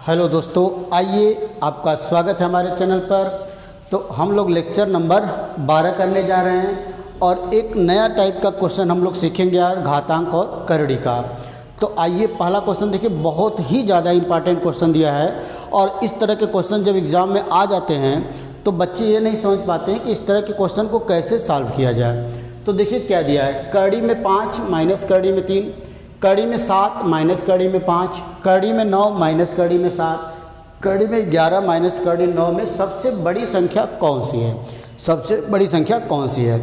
Hello दोस्तों, आइए आपका स्वागत है हमारे चैनल पर। तो हम लोग लेक्चर नंबर 12 करने जा रहे हैं और एक नया टाइप का क्वेश्चन हम लोग सीखेंगे आज घातांक और करड़ी का। तो आइए पहला क्वेश्चन देखिए, बहुत ही ज़्यादा इम्पॉर्टेंट क्वेश्चन दिया है और इस तरह के क्वेश्चन जब एग्ज़ाम में आ जाते हैं तो बच्चे ये नहीं समझ पाते हैं कि इस तरह के क्वेश्चन को कैसे सॉल्व किया जाए। तो देखिए क्या दिया है, कड़ी में 5 माइनस कड़ी में 3, कड़ी में 7 माइनस कड़ी में 5, कड़ी में 9 माइनस कड़ी में 7, कड़ी में 11 माइनस कड़ी 9 में सबसे बड़ी संख्या कौन सी है, सबसे बड़ी संख्या कौन सी है।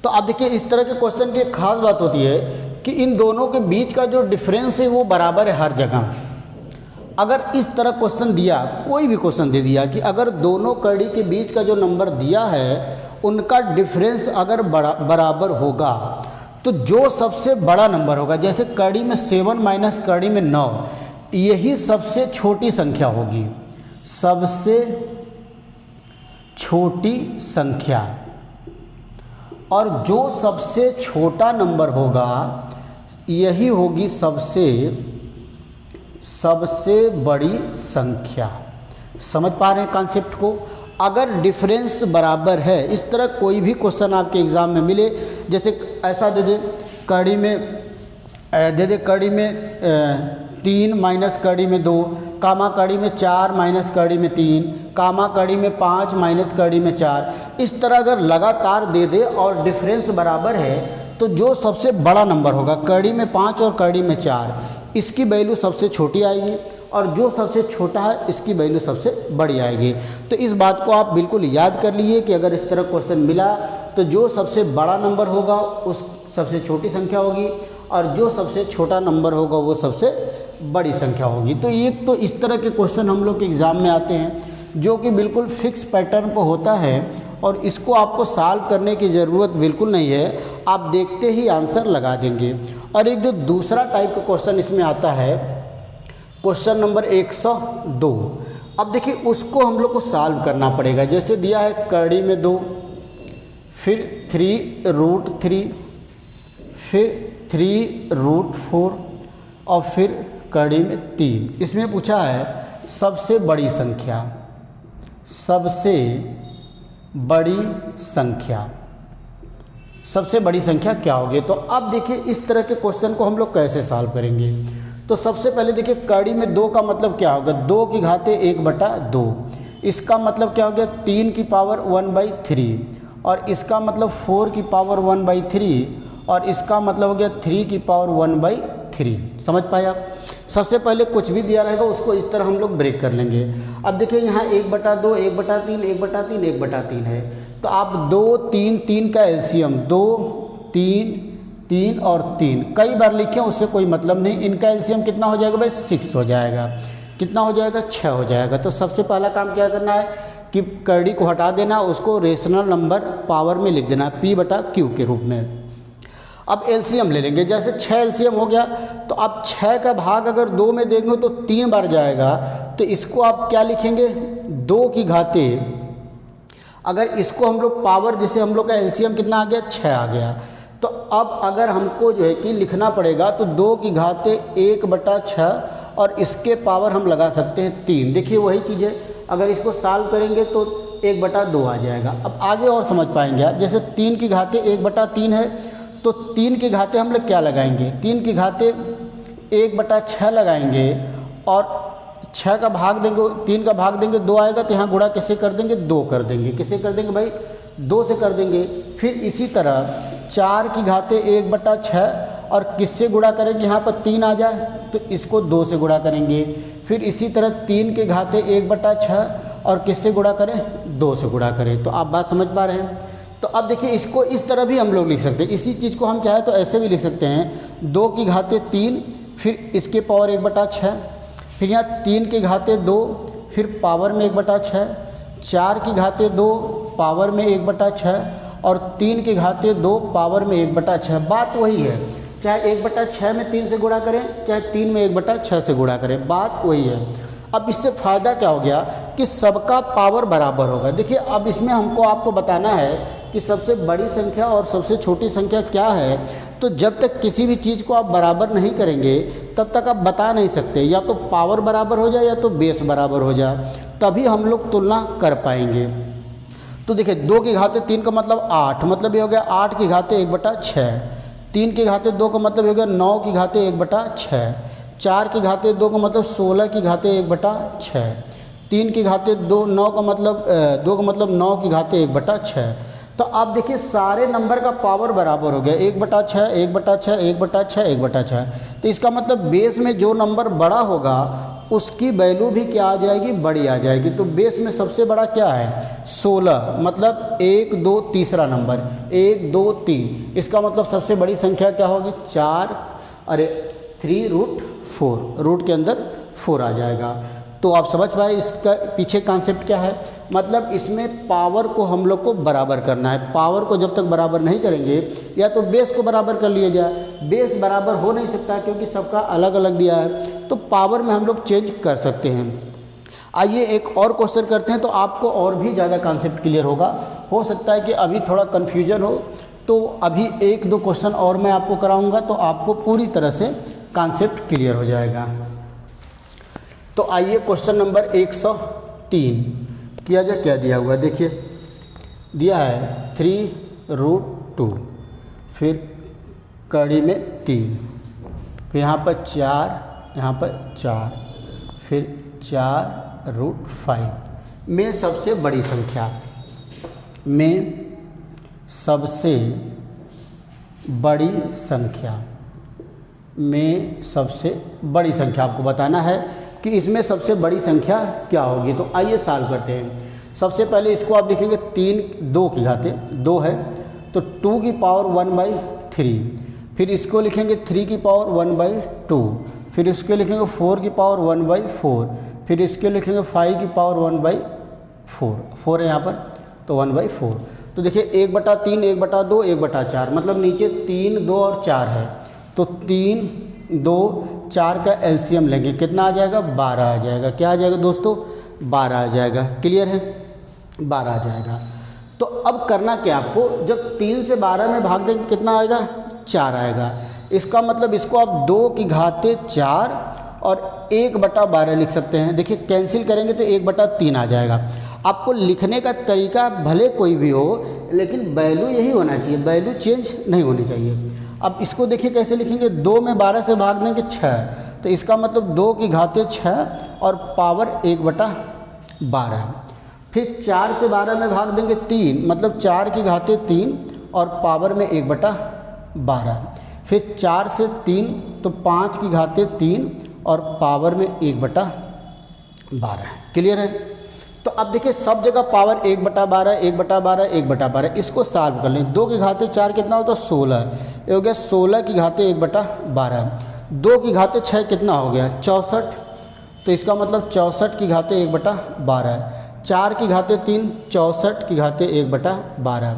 तो आप देखिए इस तरह के क्वेश्चन की एक खास बात होती है कि इन दोनों के बीच का जो डिफरेंस है वो बराबर है हर जगह। अगर इस तरह क्वेश्चन दिया, कोई भी क्वेश्चन दे दिया कि अगर दोनों कड़ी के बीच का जो नंबर दिया है उनका डिफरेंस अगर बराबर होगा तो जो सबसे बड़ा नंबर होगा, जैसे कड़ी में 7 माइनस कड़ी में 9, यही सबसे छोटी संख्या होगी, सबसे छोटी संख्या। और जो सबसे छोटा नंबर होगा यही होगी सबसे बड़ी संख्या। समझ पा रहे हैं कॉन्सेप्ट को। अगर डिफरेंस बराबर है, इस तरह कोई भी क्वेश्चन आपके एग्ज़ाम में मिले, जैसे ऐसा दे दे कड़ी में 3 माइनस कड़ी में 2, कामा कड़ी में 4 माइनस कड़ी में 3, कामा कड़ी में 5 माइनस कड़ी में 4, इस तरह अगर लगातार दे दे और डिफरेंस बराबर है तो जो सबसे बड़ा नंबर होगा कड़ी में 5 और कड़ी में 4, इसकी वैल्यू सबसे छोटी आएगी और जो सबसे छोटा है इसकी वैल्यू सबसे बड़ी आएगी। तो इस बात को आप बिल्कुल याद कर लीजिए कि अगर इस तरह क्वेश्चन मिला तो जो सबसे बड़ा नंबर होगा उस सबसे छोटी संख्या होगी और जो सबसे छोटा नंबर होगा वो सबसे बड़ी संख्या होगी। तो एक तो इस तरह के क्वेश्चन हम लोग के एग्ज़ाम में आते हैं जो कि बिल्कुल फिक्स पैटर्न पर होता है और इसको आपको सॉल्व करने की ज़रूरत बिल्कुल नहीं है, आप देखते ही आंसर लगा देंगे। और एक जो दूसरा टाइप का क्वेश्चन इसमें आता है, क्वेश्चन नंबर 102। अब देखिए उसको हम लोग को सॉल्व करना पड़ेगा। जैसे दिया है कड़ी में 2, फिर 3√3, फिर 3√4 और फिर कड़ी में 3। इसमें पूछा है सबसे बड़ी संख्या, सबसे बड़ी संख्या, सबसे बड़ी संख्या क्या होगी। तो अब देखिए इस तरह के क्वेश्चन को हम लोग कैसे सॉल्व करेंगे। तो सबसे पहले देखिए कड़ी में 2 का मतलब क्या होगा, 2 की घाते 1/2, इसका मतलब क्या हो गया 3 की पावर 1/3 और इसका मतलब 4 की पावर 1/3 और इसका मतलब हो गया 3 की पावर 1/3। समझ पाए आप। सबसे पहले कुछ भी दिया रहेगा उसको इस तरह हम लोग ब्रेक कर लेंगे। अब देखिए यहाँ 1/2, 1/3, 1/3, 1/3 है, तो आप 2, 3, 3 का एलसीएम 2, 3, 3 और 3 कई बार लिखें उससे कोई मतलब नहीं। इनका एलसीएम कितना हो जाएगा भाई, 6 हो जाएगा। कितना हो जाएगा, 6 हो जाएगा। तो सबसे पहला काम क्या करना है कि कड़ी को हटा देना, उसको रेशनल नंबर पावर में लिख देना P/Q के रूप में। अब एलसीएम ले लेंगे, जैसे 6 एलसीएम हो गया तो आप 6 का भाग अगर 2 में देंगे तो 3 बार जाएगा, तो इसको आप क्या लिखेंगे 2 की घाते, अगर इसको हम लोग पावर, जैसे हम लोग का एलसीएम कितना आ गया 6 आ गया, तो अब अगर हमको जो है कि लिखना पड़ेगा तो 2 की घाते 1/6 और इसके पावर हम लगा सकते हैं 3। देखिए वही चीज़ है, अगर इसको सॉल्व करेंगे तो 1/2 आ जाएगा। अब आगे और समझ पाएंगे आप, जैसे 3 की घाते 1/3 है तो 3 की घाते हम लोग क्या लगाएंगे, 3 की घाते 1/6 लगाएंगे और 6 का भाग देंगे, 3 का भाग देंगे 2 आएगा, तो यहाँ गुणा किसे कर देंगे 2 कर देंगे। किसे कर देंगे भाई, 2 से कर देंगे। फिर इसी तरह 4 की घाते 1/6 और किससे गुणा करेंगे, यहाँ पर 3 आ जाए तो इसको 2 से गुणा करेंगे। फिर इसी तरह 3 के घाते 1/6 और किससे गुणा करें, 2 से गुणा करें। तो आप बात समझ पा रहे हैं। तो अब देखिए इसको इस तरह भी हम लोग लिख सकते हैं, इसी चीज़ को हम चाहे तो ऐसे भी लिख सकते हैं 2 की घाते 3, फिर इसके पावर 1/6, फिर यहाँ 3 की घाते 2, फिर पावर में 1/6, 4 की घाते 2 पावर में 1/6 और 3 की घाते 2 पावर में 1/6। बात वही है, चाहे 1/6 में 3 से गुणा करें, चाहे 3 में 1/6 से गुणा करें, बात वही है। अब इससे फ़ायदा क्या हो गया कि सबका पावर बराबर होगा। देखिए अब इसमें हमको आपको बताना है कि सबसे बड़ी संख्या और सबसे छोटी संख्या क्या है। तो जब तक किसी भी चीज़ को आप बराबर नहीं करेंगे तब तक आप बता नहीं सकते, या तो पावर बराबर हो जाए या तो बेस बराबर हो जाए, तभी हम लोग तुलना कर पाएंगे। तो देखिए 2 की घाते 3 का मतलब 8, मतलब ये हो गया 8 की घाते 1/6। 3 की घाते 2 का मतलब हो गया 9 की घाते 1/6। 4 की घाते 2 का मतलब 16 की घाते 1/6। 3 की घाते 2 9 का मतलब 2 का मतलब 9 की घाते 1/6। तो आप देखिए सारे नंबर का पावर बराबर हो गया, 1/6 1/6 1/6 1/6। तो इसका मतलब बेस में जो नंबर बड़ा होगा उसकी वैल्यू भी क्या आ जाएगी, बड़ी आ जाएगी। तो बेस में सबसे बड़ा क्या है 16, मतलब 1 2 तीसरा नंबर 1 2 3, इसका मतलब सबसे बड़ी संख्या क्या होगी 4, अरे 3√4, रूट के अंदर 4 आ जाएगा। तो आप समझ पाए इसका पीछे कॉन्सेप्ट क्या है, मतलब इसमें पावर को हम लोग को बराबर करना है। पावर को जब तक बराबर नहीं करेंगे, या तो बेस को बराबर कर लिया जाए, बेस बराबर हो नहीं सकता क्योंकि सबका अलग अलग दिया है, तो पावर में हम लोग चेंज कर सकते हैं। आइए एक और क्वेश्चन करते हैं तो आपको और भी ज़्यादा कॉन्सेप्ट क्लियर होगा। हो सकता है कि अभी थोड़ा कन्फ्यूजन हो, तो अभी 1-2 क्वेश्चन और मैं आपको कराऊँगा तो आपको पूरी तरह से कॉन्सेप्ट क्लियर हो जाएगा। तो आइए क्वेश्चन नंबर 103 किया जाए। क्या दिया हुआ देखिए, दिया है 3√2, फिर कड़ी में 3, फिर यहाँ पर 4, यहाँ पर 4, फिर 4√5 में सबसे बड़ी संख्या, में सबसे बड़ी संख्या, में सबसे बड़ी संख्या आपको बताना है कि इसमें सबसे बड़ी संख्या क्या होगी। तो आइए सॉल्व करते हैं। सबसे पहले इसको आप लिखेंगे 2 की घाते 2 है तो 2 की पावर 1/3, फिर इसको लिखेंगे 3 की पावर 1/2, फिर इसको लिखेंगे 4 की पावर 1/4, फिर इसके लिखेंगे 5 की पावर 1/4, 4 है यहाँ पर तो 1/4। तो देखिए 1/3 1/2 1/4, मतलब नीचे 3 2 और 4 है, तो 3 2 4 का एलसीएम लेंगे, कितना आ जाएगा 12 आ जाएगा। क्या आ जाएगा दोस्तों 12 आ जाएगा। क्लियर है 12 आ जाएगा। तो अब करना क्या आपको, जब 3 से 12 में भाग देंगे कितना आएगा 4 आएगा। इसका मतलब इसको आप 2 की घाते 4 और 1/12 लिख सकते हैं। देखिए कैंसिल करेंगे तो 1/3 आ जाएगा। आपको लिखने का तरीका भले कोई भी हो, लेकिन वैल्यू यही होना चाहिए, वैल्यू चेंज नहीं होनी चाहिए। अब इसको देखिए कैसे लिखेंगे, 2 में 12 से भाग देंगे 6, तो इसका मतलब 2 की घाते 6 और पावर 1/12। फिर 4 से 12 में भाग देंगे 3, मतलब 4 की घाते 3 और पावर में 1/12। फिर 4 से 3 तो 5 की घाते 3 और पावर में 1/12। क्लियर है। तो अब देखिए सब जगह पावर 1/12 1/12 1/12, इसको सॉल्व कर लें। 2 की घाते 4 कितना होता है 16, ये हो गया 16 की घाते 1/12। 2 की घाते 6 कितना हो गया 64, तो इसका मतलब 64 की घाते 1/12। 4 की घाते 3 64 की घाते 1/12।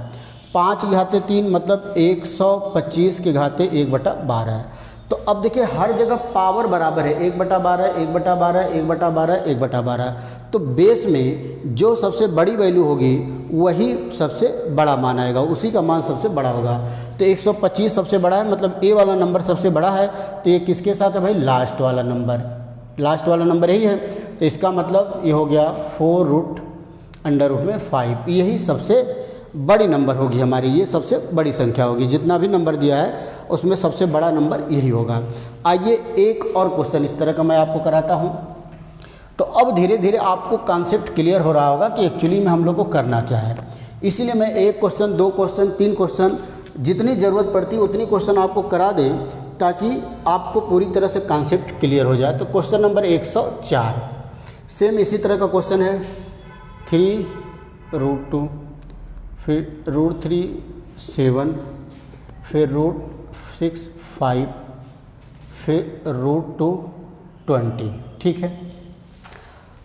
5 की घाते 3 मतलब 125 की घाते 1/12। तो अब देखिए हर जगह पावर बराबर है 1/12 1/12 1/12 1/12। तो बेस में जो सबसे बड़ी वैल्यू होगी वही सबसे बड़ा मान आएगा, उसी का मान सबसे बड़ा होगा। तो 125 सबसे बड़ा है, मतलब ए वाला नंबर सबसे बड़ा है। तो ये किसके साथ है भाई, लास्ट वाला नंबर, लास्ट वाला नंबर यही है। तो इसका मतलब ये हो गया 4√5, यही सबसे बड़ी नंबर होगी हमारी, ये सबसे बड़ी संख्या होगी। जितना भी नंबर दिया है उसमें सबसे बड़ा नंबर यही होगा। आइए एक और क्वेश्चन इस तरह का मैं आपको कराता हूँ। तो अब धीरे धीरे आपको कॉन्सेप्ट क्लियर हो रहा होगा कि एक्चुअली में हम लोग को करना क्या है। इसीलिए मैं 1 क्वेश्चन 2 क्वेश्चन 3 क्वेश्चन जितनी ज़रूरत पड़ती है उतनी क्वेश्चन आपको करा दें, ताकि आपको पूरी तरह से कॉन्सेप्ट क्लियर हो जाए। तो क्वेश्चन नंबर 104 सेम इसी तरह का क्वेश्चन है। 3√2, फिर √3 7, फिर √6 5, फिर √2 20। ठीक है।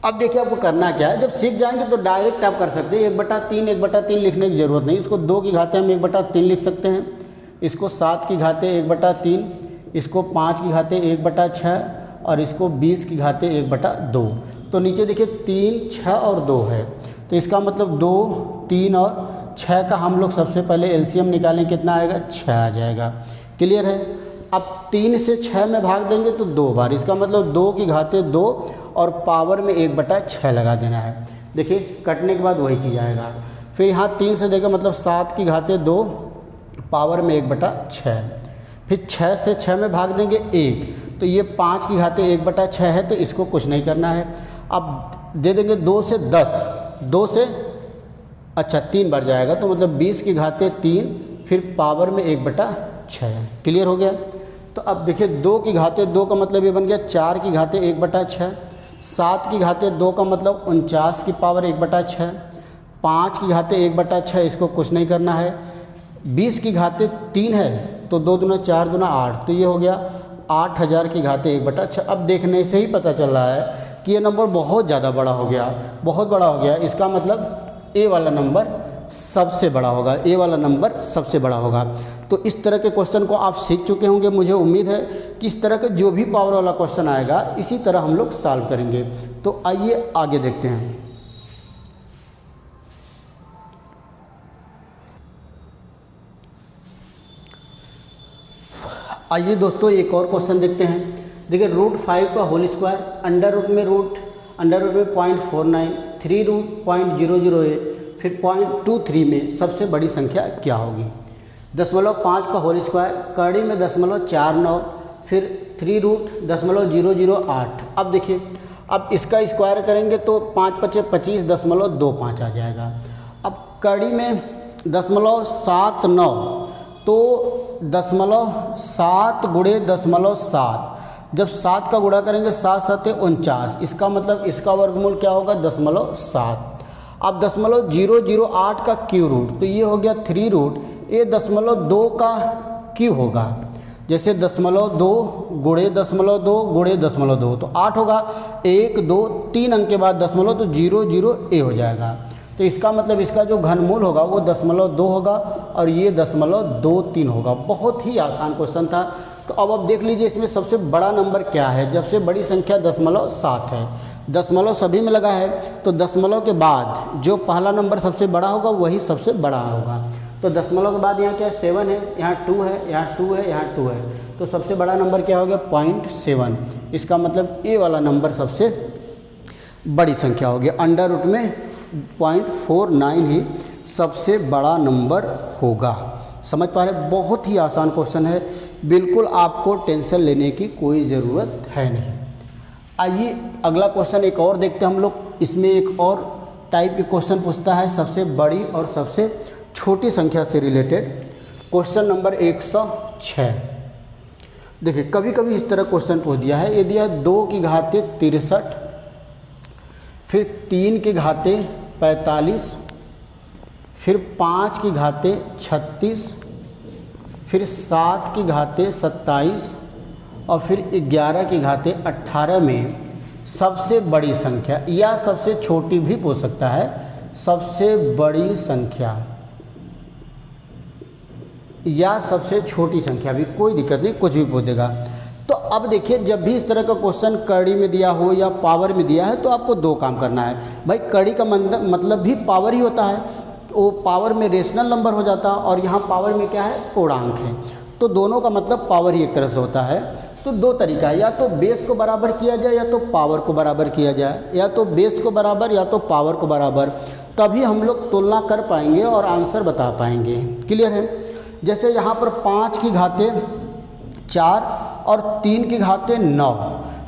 अब देखिए आपको करना क्या है, जब सीख जाएंगे तो डायरेक्ट आप कर सकते हैं 1/3 1/3 लिखने की ज़रूरत नहीं। इसको 2 की घाते हम 1/3 लिख सकते हैं, इसको 7 की घाते 1/3, इसको 5 की घाते 1/6 और इसको 20 की घाते 1/2। तो नीचे देखिए 3 6 और 2 है, तो इसका मतलब 2 3 और 6 का हम लोग सबसे पहले एलसीएम निकालें, कितना आएगा 6 आ जाएगा। क्लियर है। अब 3 से 6 में भाग देंगे तो 2 बार, इसका मतलब 2 की घाते 2 और पावर में 1/6 लगा देना है। देखिए कटने के बाद वही चीज़ आएगा। फिर यहाँ 3 से देगा मतलब 7 की घाते 2 पावर में 1/6। फिर 6 से 6 में भाग देंगे 1, तो ये 5 की घाते 1/6 है, तो इसको कुछ नहीं करना है। अब दे देंगे 2 से 10, 2 से 3 बार जाएगा, तो मतलब 20 की घाते 3 फिर पावर में 1/6। क्लियर हो गया। तो अब देखिए 2 की घाते 2 का मतलब ये बन गया 4 की घाते 1/6, 7 की घाते 2 का मतलब 49 की पावर 1/6, 5 की घाते 1/6, इसको कुछ नहीं करना है। 20 की घाते 3 है, तो 2 दूना 4 दूना 8, तो ये हो गया 8000 की घाते 1/6। अब देखने से ही पता चल रहा है कि ये नंबर बहुत ज़्यादा बड़ा हो गया, बहुत बड़ा हो गया। इसका मतलब ए वाला नंबर सबसे बड़ा होगा, ए वाला नंबर सबसे बड़ा होगा। तो इस तरह के क्वेश्चन को आप सीख चुके होंगे। मुझे उम्मीद है कि इस तरह के जो भी पावर वाला क्वेश्चन आएगा इसी तरह हम लोग सॉल्व करेंगे। तो आइए आगे देखते हैं। आइए दोस्तों एक और क्वेश्चन देखते हैं। देखिए √5 का होल स्क्वायर, अंडर रूट में 0.49, 3 रूट 0.008, फिर 0.23 में सबसे बड़ी संख्या क्या होगी। 0.5 का होल स्क्वायर, कड़ी में 0.49, फिर 3 रूट 0.008। अब देखिए अब इसका स्क्वायर करेंगे तो 5 × 5 = 25, 0.25 आ जाएगा। अब कड़ी में 0.79, तो 0.7 × 0.7, जब 7 का गुणा करेंगे 7 × 7 = 49, इसका मतलब इसका वर्गमूल क्या होगा 0.7। अब 0.008 का क्यू रूट, तो ये हो गया 3 रूट, ये 0.2 का क्यू होगा। जैसे 0.2 × 0.2 × 0.2 तो 8 होगा। 1 2 3 अंक के बाद 0 तो 0 हो जाएगा। तो इसका मतलब इसका जो घनमूल होगा वो 0.2 होगा और ये 0.23 होगा। बहुत ही आसान क्वेश्चन था। तो अब देख लीजिए इसमें सबसे बड़ा नंबर क्या है। जब से बड़ी संख्या 0.7 है, दशमलव सभी में लगा है, तो दशमलव के बाद जो पहला नंबर सबसे बड़ा होगा वही सबसे बड़ा होगा। तो दशमलव के बाद यहाँ क्या है 7 है, यहाँ 2 है, यहाँ 2 है, यहाँ 2 है, तो सबसे बड़ा नंबर क्या हो गया 0.7। इसका मतलब ए वाला नंबर सबसे बड़ी संख्या होगी। अंडर रूट में 0.49 ही सबसे बड़ा नंबर होगा। समझ पा रहे, बहुत ही आसान क्वेश्चन है, बिल्कुल आपको टेंशन लेने की कोई ज़रूरत है नहीं। आइए अगला क्वेश्चन एक और देखते हैं हम लोग। इसमें एक और टाइप के क्वेश्चन पूछता है सबसे बड़ी और सबसे छोटी संख्या से रिलेटेड। Question number 106। देखिए कभी कभी इस तरह क्वेश्चन पूछ दिया है। ये दिया है 2 की घाते 63, फिर 3 की घाते 45, फिर 5 की घाते 36, फिर 7 की घाते 27 और फिर 11 की घाते 18 में सबसे बड़ी संख्या या सबसे छोटी भी पूछ सकता है। सबसे बड़ी संख्या या सबसे छोटी संख्या भी, कोई दिक्कत नहीं, कुछ भी पूछ देगा। तो अब देखिए जब भी इस तरह का क्वेश्चन कड़ी में दिया हो या पावर में दिया है तो आपको 2 काम करना है। भाई कड़ी का मतलब भी पावर ही होता है, वो पावर में रेशनल नंबर हो जाता है और यहाँ पावर में क्या है पूर्णांक है, तो दोनों का मतलब पावर ही एक तरह से होता है। तो 2 तरीका है, या तो बेस को बराबर किया जाए या तो पावर को बराबर किया जाए, या तो बेस को बराबर या तो पावर को बराबर, तभी हम लोग तुलना कर पाएंगे और आंसर बता पाएंगे। क्लियर है। जैसे यहाँ पर 5 की घाते 4 और 3 की घाते 9,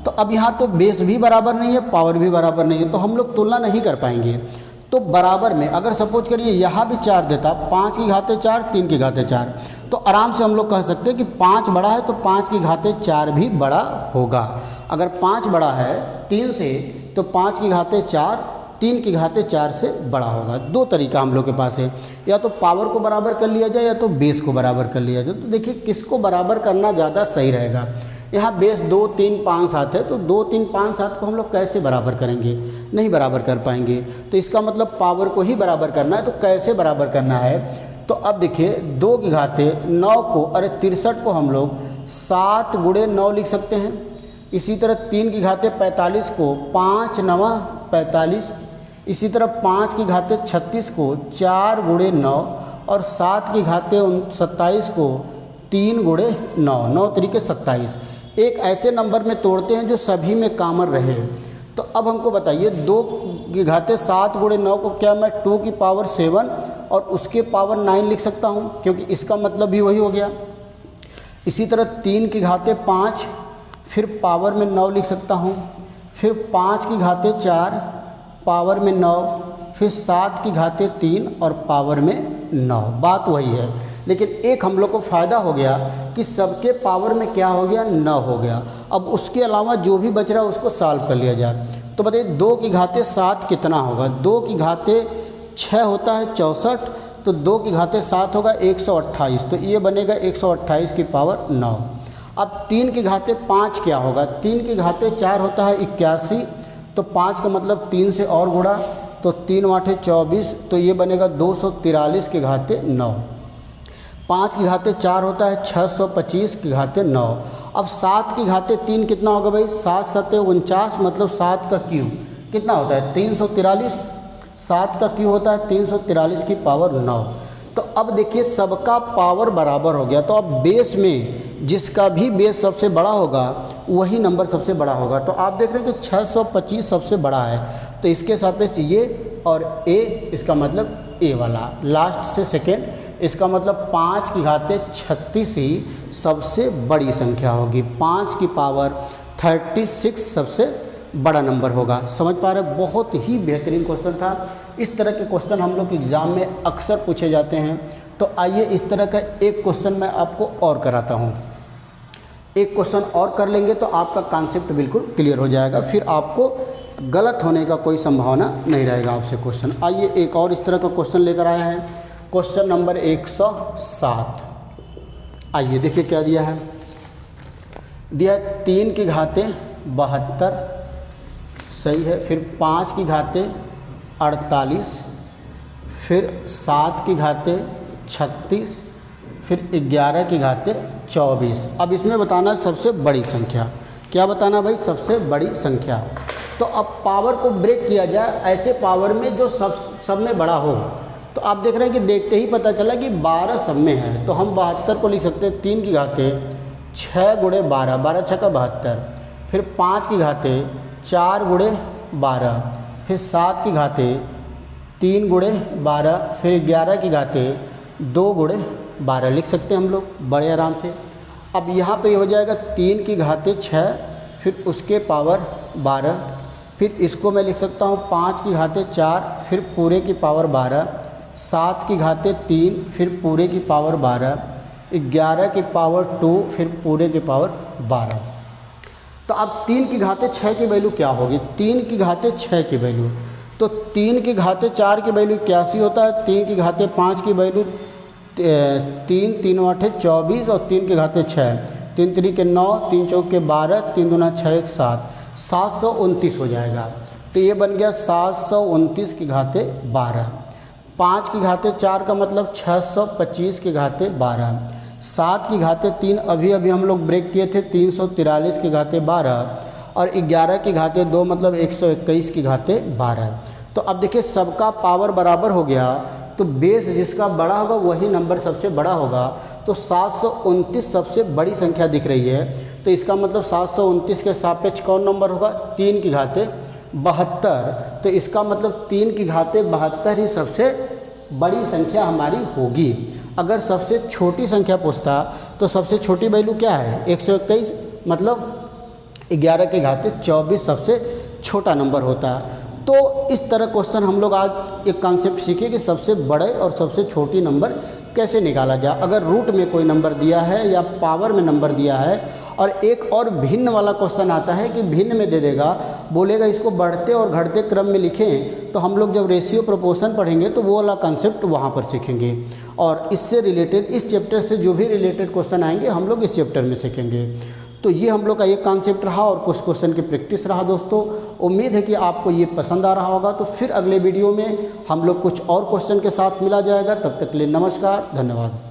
तो अब यहाँ तो बेस भी बराबर नहीं है, पावर भी बराबर नहीं है, तो हम लोग तुलना नहीं कर पाएंगे। तो बराबर में अगर सपोज करिए यहाँ भी 4 देता, 5 की घाते 4, 3 की घाते 4, तो आराम से हम लोग कह सकते हैं कि 5 बड़ा है तो 5 की घाते 4 भी बड़ा होगा। अगर 5 बड़ा है 3 से तो 5 की घाते 4 3 की घाते 4 से बड़ा होगा। 2 तरीका हम लोग के पास है, या तो पावर को बराबर कर लिया जाए या तो बेस को बराबर कर लिया जाए। तो देखिए किसको बराबर करना ज़्यादा सही रहेगा। यहाँ बेस 2 3 5 7 है, तो 2 3 5 7 को हम लोग कैसे बराबर करेंगे, नहीं बराबर कर पाएंगे। तो इसका मतलब पावर को ही बराबर करना है, तो कैसे बराबर करना है। तो अब देखिए 2 की घाते 9 को, अरे 63 को हम लोग 7 × 9 लिख सकते हैं। इसी तरह 3 की घाते 45 को 5 × 9 45, इसी तरह 5 की घाते 36 को 4 × 9 और 7 की घाते 27 को 3 गुणे 9, 9 तरीके 27, एक ऐसे नंबर में तोड़ते हैं जो सभी में कॉमन रहे। तो अब हमको बताइए 2 की घाते 7 गुणे 9 को क्या मैं 2 की पावर 7 और उसके पावर 9 लिख सकता हूँ, क्योंकि इसका मतलब भी वही हो गया। इसी तरह 3 की घाते 5 फिर पावर में 9 लिख सकता हूँ, फिर 5 की घाते 4 पावर में 9, फिर 7 की घाते 3 और पावर में 9। बात वही है, लेकिन एक हम लोग को फ़ायदा हो गया कि सबके पावर में क्या हो गया 9 हो गया। अब उसके अलावा जो भी बच रहा है उसको सॉल्व कर लिया जाए। तो बताइए 2 की घाते 7 कितना होगा, 2 की घाते 6 होता है 64, तो 2 की घाते 7 होगा 128, तो ये बनेगा 128 की पावर 9। अब 3 की घाते 5 क्या होगा, 3 की घाते 4 होता है 81, तो 5 का मतलब 3 से और गुणा, तो 3 8 24, तो ये बनेगा 243 की घाते 9। 5 की घाते 4 होता है 625 की घाते 9। अब 7 की घाते 3 कितना होगा भाई, 7 7 49, मतलब 7 का क्यूब कितना होता है 343, 7 का क्यूब होता है 343 की पावर 9। तो अब देखिए सबका पावर बराबर हो गया, तो अब बेस में जिसका भी बेस सबसे बड़ा होगा वही नंबर सबसे बड़ा होगा। तो आप देख रहे हैं कि 625 सबसे बड़ा है, तो इसके सापेक्ष ये और ए, इसका मतलब ए वाला लास्ट से सेकेंड, इसका मतलब 5 की घाते 36 ही सबसे बड़ी संख्या होगी। 5 की पावर 36 सबसे बड़ा नंबर होगा। समझ पा रहे हैं, बहुत ही बेहतरीन क्वेश्चन था। इस तरह के क्वेश्चन हम लोग एग्ज़ाम में अक्सर पूछे जाते हैं। तो आइए इस तरह का एक क्वेश्चन मैं आपको और कराता हूँ। एक क्वेश्चन और कर लेंगे तो आपका कॉन्सेप्ट बिल्कुल क्लियर हो जाएगा, फिर आपको गलत होने का कोई संभावना नहीं रहेगा आपसे क्वेश्चन। आइए एक और इस तरह का क्वेश्चन लेकर आया है, क्वेश्चन नंबर 107। आइए देखिए क्या दिया है, दिया 3 की घाते 72, सही है, फिर 5 की घाते 48, फिर 7 की घाते 36, फिर 11 की घाते 24। अब इसमें बताना सबसे बड़ी संख्या, क्या बताना भाई, सबसे बड़ी संख्या। तो अब पावर को ब्रेक किया जाए ऐसे पावर में जो सब में बड़ा हो। तो आप देख रहे हैं कि देखते ही पता चला कि 12 सब में है, तो हम 72 को लिख सकते हैं 3 की घाते 6 गुणे 12, 12 6 का 72, फिर 5 की घाते 4 गुणे 12, फिर 7 की घाते 3 गुणे 12, फिर 11 की घाते 2 गुणे 12 लिख सकते हैं हम लोग बड़े आराम से। अब यहाँ पे हो जाएगा 3 की घाते 6, फिर उसके पावर 12, फिर इसको मैं लिख सकता हूँ 5 की घाते 4, फिर पूरे की पावर 12, 7 की घाते 3, फिर पूरे की पावर 12, 11 की पावर 2, फिर पूरे की पावर 12। तो अब 3 की घाते 6 की वैल्यू क्या होगी, 3 की घाते 6 की वैल्यू, तो 3 की घाते 4 की वैल्यू 81 होता है, 3 की घाते 5 की वैल्यू 3 3 8 24 और 3 की घाते 6, 3 3 के 9, 3 4 के 12, 3 दूना 6 1 7, 729 हो जाएगा। तो ये बन गया 729 की घाते 12। 5 की घाते 4 का मतलब 625 की घाते 12, 7 की घाते 3 अभी अभी हम लोग ब्रेक किए थे 343 की घाते 12, और 11 की घाते 2 मतलब 121 की घाते 12। तो अब देखिए सबका पावर बराबर हो गया, तो बेस जिसका बड़ा होगा वही नंबर सबसे बड़ा होगा। तो 729 सबसे बड़ी संख्या दिख रही है, तो इसका मतलब 729 के सापेक्ष कौन नंबर होगा, 3 की घाते 72। तो इसका मतलब 3 की घाते 72 ही सबसे बड़ी संख्या हमारी होगी। अगर सबसे छोटी संख्या पूछता तो सबसे छोटी वैल्यू क्या है 121, मतलब 11 के घाते 24 सबसे छोटा नंबर होता है। तो इस तरह क्वेश्चन हम लोग आज एक कॉन्सेप्ट सीखे कि सबसे बड़े और सबसे छोटी नंबर कैसे निकाला जाए। अगर रूट में कोई नंबर दिया है या पावर में नंबर दिया है, और एक और भिन्न वाला क्वेश्चन आता है कि भिन्न में दे देगा, बोलेगा इसको बढ़ते और घटते क्रम में लिखें, तो हम लोग जब रेशियो प्रोपोर्शन पढ़ेंगे तो वो वाला कॉन्सेप्ट वहाँ पर सीखेंगे। और इससे रिलेटेड, इस चैप्टर से जो भी रिलेटेड क्वेश्चन आएंगे हम लोग इस चैप्टर में सीखेंगे। तो ये हम लोग का एक कॉन्सेप्ट रहा और कुछ क्वेश्चन की प्रैक्टिस रहा दोस्तों। उम्मीद है कि आपको ये पसंद आ रहा होगा। तो फिर अगले वीडियो में हम लोग कुछ और क्वेश्चन के साथ मिला जाएगा। तब तक के लिए नमस्कार, धन्यवाद।